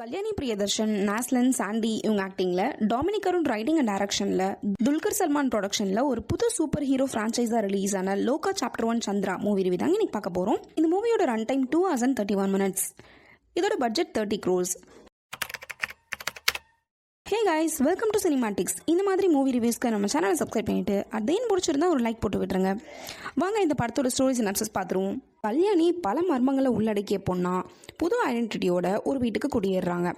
கல்யாணி பிரியதர்ஷன், நாஸ்லன், சாண்டி இவங்க ஆக்டிங்ல, Dominic Arun writing and டைரக்ஷன்ல, துல்கர் சல்மான் ப்ரொடக்ஷன்ல ஒரு புது சூப்பர் ஹீரோ பிரான்ச்சைஸா ரிலீஸ் ஆன லோகா சாப்டர் 1 சந்திரா மூவி ரிவ்யூ தாங்க இன்னைக்கு பார்க்க போறோம். இந்த மூவியோட run time 2 hours and 31 minutes. இதோட budget 30 crores. Hey guys, welcome to cinematics. இந்த மாதிரி மூவி ரிவ்யூஸ்க்கு நம்ம சேனலை சப்ஸ்கிரைப் பண்ணிட்டு அதையும் பிடிச்சிருந்தா ஒரு லைக் போட்டு விட்டுருங்க. வாங்க இந்த படத்தோட ஸ்டோரி சினாப்சிஸ் பார்த்துருவோம். கல்யாணி பல மர்மங்களை உள்ளடக்கிய பொண்ணா புது ஐடென்டிட்டியோட ஒரு வீட்டுக்கு குடியேறாங்க.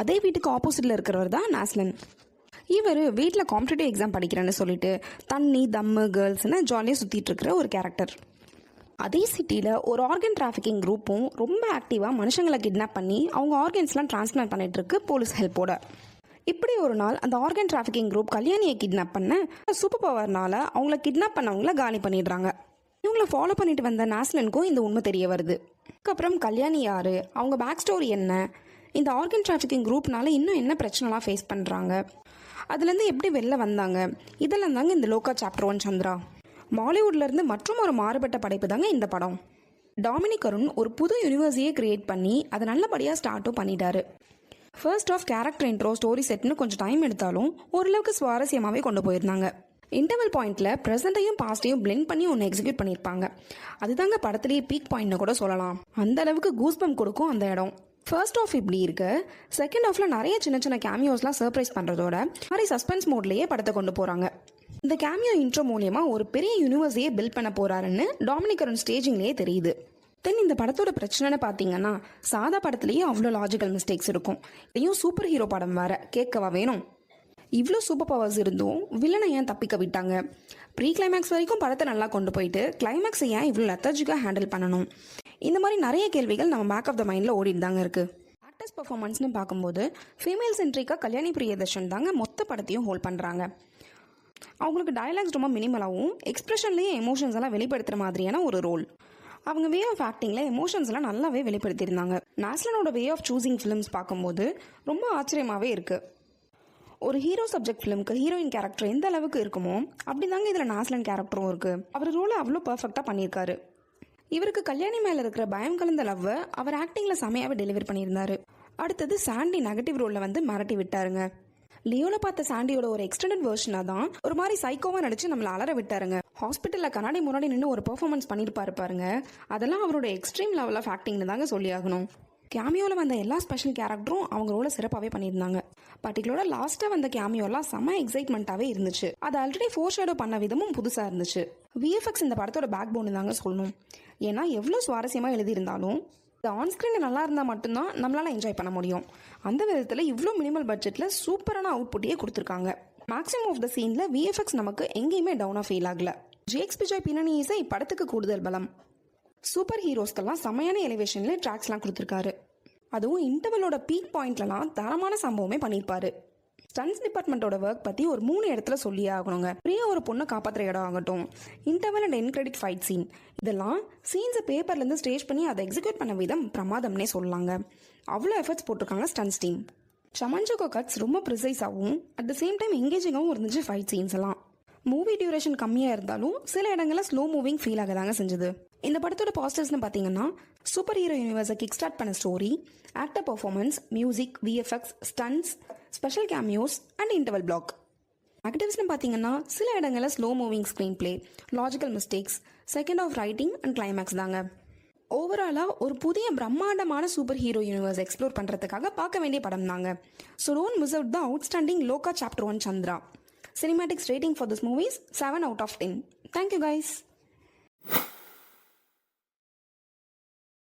அதே வீட்டுக்கு ஆப்போசிட்ல இருக்கிறவர் தான் நாஸ்லன். இவர் வீட்டில் காம்படிட்டிவ் எக்ஸாம் படிக்கிறேன்னு சொல்லிட்டு தண்ணி தம்மு கேர்ள்ஸ்னு ஜாலியாக சுற்றிட்டு இருக்கிற ஒரு கேரக்டர். அதே சிட்டியில் ஒரு ஆர்கன் டிராஃபிக்கிங் குரூப்பும் ரொம்ப ஆக்டிவாக மனுஷங்களை கிட்னாப் பண்ணி அவங்க ஆர்கன்ஸ்லாம் டிரான்ஸ்பிளான்ட் பண்ணிட்டு இருக்கு போலீஸ் ஹெல்ப்போட. இப்படி ஒரு நாள் அந்த ஆர்கன் டிராஃபிக்கிங் குரூப் கல்யாணியை கிட்னாப் பண்ண சூப்பர் பவர்னால அவங்கள கிட்னாப் பண்ணவங்கள காலி பண்ணிடுறாங்க. இவங்களை ஃபாலோ பண்ணிட்டு வந்த நாஸ்லனுக்கும் இந்த உண்மை தெரிய வருது. அதுக்கப்புறம் கல்யாணி யாரு, அவங்க பேக் ஸ்டோரி என்ன, இந்த ஆர்கன் டிராஃபிக்கிங் குரூப்னால இன்னும் என்ன பிரச்சனைலாம் ஃபேஸ் பண்ணுறாங்க, அதுலேருந்து எப்படி வெளில வந்தாங்க, இதெல்லாம் தாங்க இந்த லோகா சாப்டர் 1 சந்திரா. மாலிவுட்லேருந்து மற்றும் ஒரு மாறுபட்ட படைப்பு தாங்க இந்த படம். டாமினிக் அருண் ஒரு புது யூனிவர்ஸையே கிரியேட் பண்ணி அதை நல்லபடியாக ஸ்டார்ட்டும் பண்ணிட்டாரு. First half character intro story செட்னு கொஞ்சம் டைம் எடுத்தாலும் ஓரளவுக்கு சுவாரஸ்யமாகவே கொண்டு போயிருந்தாங்க. இன்டர்வல் பாயிண்ட்ல ப்ரெசென்ட்டையும் பாஸ்டையும் பிளெண்ட் பண்ணி ஒன்று எக்ஸிக்யூட் பண்ணியிருப்பாங்க. அதுதாங்க படத்திலேயே பீக் பாயிண்ட்னு கூட சொல்லலாம். அந்த அளவுக்கு கூஸ்பம் கொடுக்கும் அந்த இடம். ஃபர்ஸ்ட் ஆஃப் இப்படி இருக்கு. செகண்ட் ஆஃப்ல நிறைய சின்ன சின்ன கேமியோஸ்லாம் சர்ப்ரைஸ் பண்ணுறதோட மாதிரி சஸ்பென்ஸ் மோட்லேயே படத்தை கொண்டு போகிறாங்க. இந்த கேமியோ இன்ட்ரோ மூலியமா ஒரு பெரிய யூனிவர்ஸையே பில்ட் பண்ண போறாருன்னு டாமினிக் அருண் ஸ்டேஜிங்லேயே தெரியுது. தென் இந்த படத்தோட பிரச்சனைன்னு பார்த்தீங்கன்னா, சாதா படத்துலேயே அவ்வளோ லாஜிக்கல் மிஸ்டேக்ஸ் இருக்கும். இதையும் சூப்பர் ஹீரோ படம் வேற, கேட்கவா வேணும். இவ்வளோ சூப்பர் பவர்ஸ் இருந்தும் வில்லனை ஏன் தப்பிக்க விட்டாங்க? ப்ரீ கிளைமேக்ஸ் வரைக்கும் படத்தை நல்லா கொண்டு போயிட்டு கிளைமேக்ஸை ஏன் இவ்வளோ லெத்தர்ஜிக்காக ஹேண்டில் பண்ணணும்? இந்த மாதிரி நிறைய கேள்விகள் நம்ம பேக் ஆஃப் த மைண்டில் ஓடிட்டு தாங்க இருக்கு. ஆக்டர்ஸ் பர்ஃபார்மன்ஸ்னு பார்க்கும்போது ஃபீமேல் சென்ட்ரிக்காக கல்யாணி பிரியதர்ஷன் தாங்க மொத்த படத்தையும் ஹோல்ட் பண்ணுறாங்க. அவங்களுக்கு டயலாக்ஸ் ரொம்ப மினிமலாகவும் எக்ஸ்பிரஷன்லேயே எமோஷன்ஸ் எல்லாம் வெளிப்படுத்துகிற மாதிரியான ஒரு ரோல். அவங்க வே ஆஃப் ஆக்டிங்கில் எமோஷன்ஸ் எல்லாம் நல்லாவே வெளிப்படுத்தியிருந்தாங்க. நாஸ்லனோட வே ஆஃப் சூஸிங் ஃபிலிம்ஸ் பார்க்கும்போது ரொம்ப ஆச்சரியமாகவே இருக்குது. ஒரு ஹீரோ சப்ஜெக்ட் ஃபிலிம்க்கு ஹீரோயின் கேரக்டர் எந்த அளவுக்கு இருக்குமோ அப்படி தாங்க இதில் நாஸ்லன் கேரக்டரும் இருக்குது. அவர் ரோலை அவ்வளோ பர்ஃபெக்டாக பண்ணியிருக்காரு. இவருக்கு கல்யாணி மேலே இருக்கிற பயம் கலந்த லவ்வை அவர் ஆக்டிங்கில் செமையாகவே டெலிவர் பண்ணியிருந்தாரு. அடுத்தது சாண்டி நெகட்டிவ் ரோலில் வந்து மிரட்டி விட்டாருங்க. லியோல பார்த்த சாண்டியோட ஒரு எக்ஸ்டெண்டட் வெர்ஷனா தான் ஒரு மாதிரி சைக்கோவா நடிச்சு நம்மள அலற விட்டாருங்க. ஹாஸ்பிட்டல்ல கண்ணாடி முன்னாடி நின்று ஒரு பெர்ஃபார்மன்ஸ் பண்ணிருப்பாரு பாருங்க. அதெல்லாம் அவரோட எக்ஸ்ட்ரீம் லெவல் ஆஃப் ஆக்டிங்னு தாங்க சொல்லி ஆகணும். கேமியோல வந்த எல்லா ஸ்பெஷல் கேரக்டரும் அவங்க ரோல சிறப்பாகவே பண்ணியிருந்தாங்க. பர்டிகுலரா லாஸ்டா வந்த கேமியோலாம் செம்ம எக்ஸைட்மெண்ட்டாவே இருந்துச்சு. அது ஆல்ரெடி ஃபோர் ஷேடோ பண்ண விதமும் புதுசா இருந்துச்சு. விஎஃப்எக்ஸ் இந்த படத்தோட பேக் போன் தாங்க சொல்லணும். ஏன்னா எவ்வளவு சுவாரஸ்யமா எழுதியிருந்தாலும் ஆன்ஸ்கிரீன் நல்லா இருந்தால் மட்டும்தான் நம்மளால என்ஜாய் பண்ண முடியும். அந்த விதத்தில் இவ்வளோ மினிமல் பட்ஜெட்டில் சூப்பரான அவுட்புட்டையே கொடுத்துருக்காங்க. மேக்ஸிமம் ஆஃப் த சீனில் விஎஃப்எக்ஸ் நமக்கு எங்கேயுமே டவுனாக ஃபீல் ஆகல. ஜேக்ஸ் பிஜாய் பின்னணி இசை இப்படத்துக்கு கூடுதல் பலம். சூப்பர் ஹீரோஸ்க்கெல்லாம் செமையான எலிவேஷனில் ட்ராக்ஸ்லாம் கொடுத்துருக்காரு. அதுவும் இன்டர்வலோட பீக் பாயிண்ட்லலாம் தரமான சம்பவமே பண்ணியிருப்பாரு. ஸ்டன்ஸ் டிபார்ட்மெண்ட்டோட ஒர்க் பற்றி ஒரு 3 இடத்துல சொல்லியே ஆகணுங்க. பெரிய ஒரு பொண்ணை காப்பாற்றுற இடம் ஆகட்டும், interval and end credit fight scene, இதெல்லாம் சீன்ஸை பேப்பர்லேருந்து ஸ்டேஜ் பண்ணி அதை எக்ஸிக்யூட் பண்ண விதம் பிரமாதம்னே சொல்லலாங்க. அவ்வளோ எஃபர்ட்ஸ் போட்டிருக்காங்க ஸ்டன்ஸ் டீம். சமஞ்சோகோ கட்ஸ் ரொம்ப ப்ரிசைஸாகவும் அட் த சேம் டைம் எங்கேஜிங்காகவும் இருந்துச்சு ஃபைட் சீன்ஸ் எல்லாம். மூவி டியூரேஷன் கம்மியாக இருந்தாலும் சில இடங்களில் ஸ்லோ மூவிங் ஃபீல் ஆக தாங்க செஞ்சது. இந்த படத்தோட பாசிட்டிவ்ஸ்னு பார்த்தீங்கன்னா, சூப்பர் ஹீரோ யூனிவர்ஸை கிக் ஸ்டார்ட் பண்ண story, actor performance, music, VFX, stunts, special cameos and interval block. நெகட்டிவ்ஸ்னு பார்த்தீங்கன்னா, சில இடங்களில் slow moving screenplay, logical mistakes, second half writing and climax தாங்க. ஓவராலாக ஒரு புதிய பிரம்மாண்டமான சூப்பர் ஹீரோ யூனிவர்ஸ் எக்ஸ்ப்ளோர் பண்ணுறதுக்காக பார்க்க வேண்டிய படம் தாங்க. So don't miss out the outstanding Lokah chapter 1 Chandra. Cinematics rating for this movie is 7 out of 10. Thank you guys.